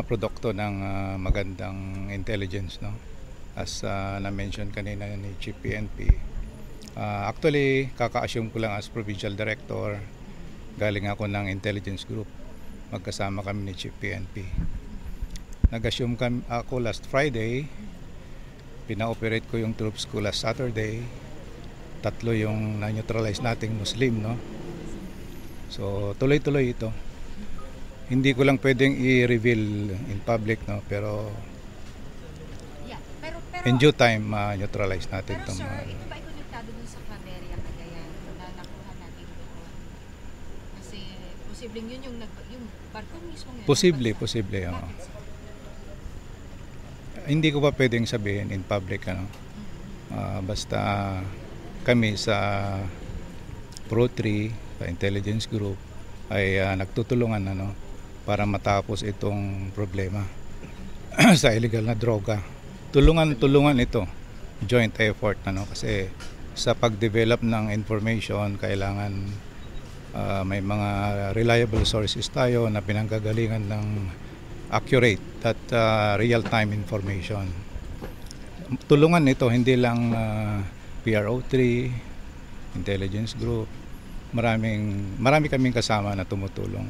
Produkto ng magandang intelligence, no? As na-mention kanina ni Chief PNP. Actually, kaka-assume ko lang as Provincial Director. Galing ako ng Intelligence Group. Magkasama kami ni Chief PNP. Nag-assume ako last Friday. Pina-operate ko yung troops ko last Saturday. 3 yung na-neutralize nating Muslim, no? So, tuloy-tuloy ito. Hindi ko lang pwedeng i-reveal in public, no, pero in due time neutralize natin pero itong sir, ito ba ay konektado dun sa Claveria Cagayan na nakuha natin doon? Kasi posibleng yun yung barko mismo yun. posible oh. Hindi ko pa pwedeng sabihin in public, ano. Basta kami sa Pro 3 sa Intelligence Group ay nagtutulungan, ano, para matapos itong problema sa illegal na droga. Tulungan ito, joint effort, ano, kasi sa pag-develop ng information kailangan may mga reliable sources tayo na pinanggagalingan ng accurate at real-time information. Tulungan ito, hindi lang PRO3, Intelligence Group, marami kaming kasama na tumutulong.